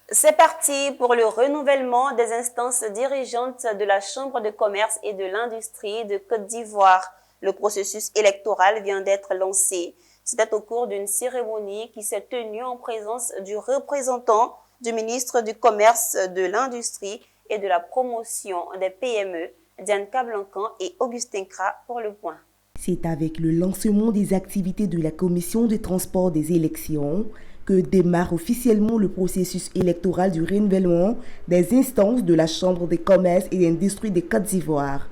C'est parti pour le renouvellement des instances dirigeantes de la Chambre de commerce et de l'industrie de Côte d'Ivoire. Le processus électoral vient d'être lancé. C'était au cours d'une cérémonie qui s'est tenue en présence du représentant du ministre du Commerce, de l'Industrie et de la Promotion des PME, Diane Kablancan et Augustin Kra pour le point. C'est avec le lancement des activités de la Commission de transport des élections que démarre officiellement le processus électoral du renouvellement des instances de la Chambre de commerce et d'industrie de Côte d'Ivoire.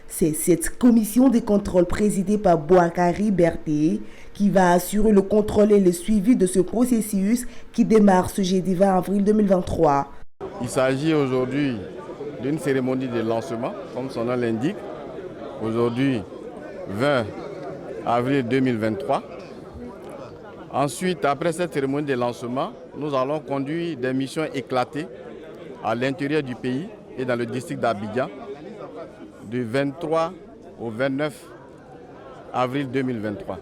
C'est cette commission de contrôle présidée par Boakari Berté qui va assurer le contrôle et le suivi de ce processus qui démarre ce jeudi 20 avril 2023. Il s'agit aujourd'hui d'une cérémonie de lancement, comme son nom l'indique. Aujourd'hui, 20 avril 2023. Ensuite, après cette cérémonie de lancement, nous allons conduire des missions éclatées à l'intérieur du pays et dans le district d'Abidjan du 23 au 29 avril 2023.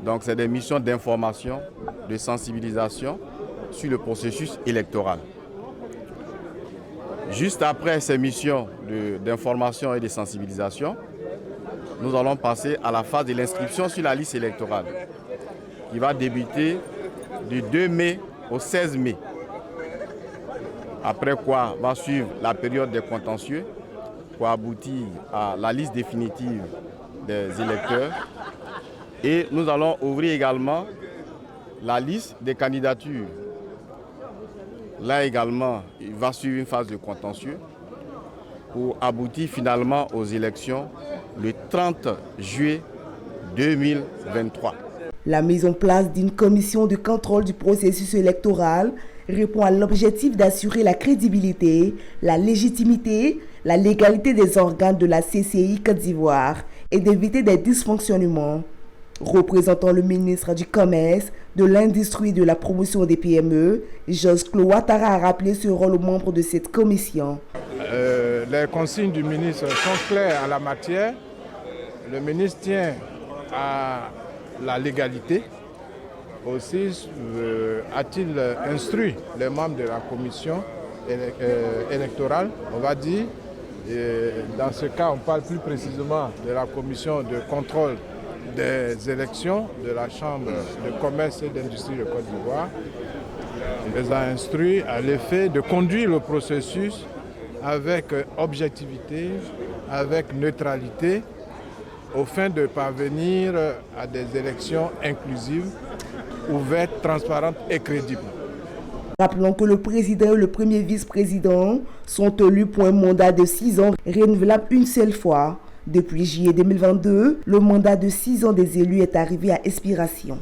Donc, c'est des missions d'information, de sensibilisation sur le processus électoral. Juste après ces missions d'information et de sensibilisation, nous allons passer à la phase de l'inscription sur la liste électorale, qui va débuter du 2 mai au 16 mai. Après quoi va suivre la période des contentieux pour aboutir à la liste définitive des électeurs. Et nous allons ouvrir également la liste des candidatures. Là également, il va suivre une phase de contentieux pour aboutir finalement aux élections le 30 juillet 2023. La mise en place d'une commission de contrôle du processus électoral répond à l'objectif d'assurer la crédibilité, la légitimité, la légalité des organes de la CCI Côte d'Ivoire et d'éviter des dysfonctionnements. Représentant le ministre du Commerce, de l'Industrie et de la Promotion des PME, Josclo Ouattara a rappelé ce rôle aux membres de cette commission. Les consignes du ministre sont claires en la matière. Le ministre tient à la légalité. Aussi a-t-il instruit les membres de la commission électorale, on va dire. Dans ce cas, on parle plus précisément de la commission de contrôle des élections de la Chambre de commerce et d'industrie de Côte d'Ivoire. Il les a instruits à l'effet de conduire le processus avec objectivité, avec neutralité, au fin de parvenir à des élections inclusives, ouvertes, transparentes et crédibles. Rappelons que le président et le premier vice-président sont élus pour un mandat de 6 ans renouvelable une seule fois. Depuis juillet 2022, le mandat de 6 ans des élus est arrivé à expiration.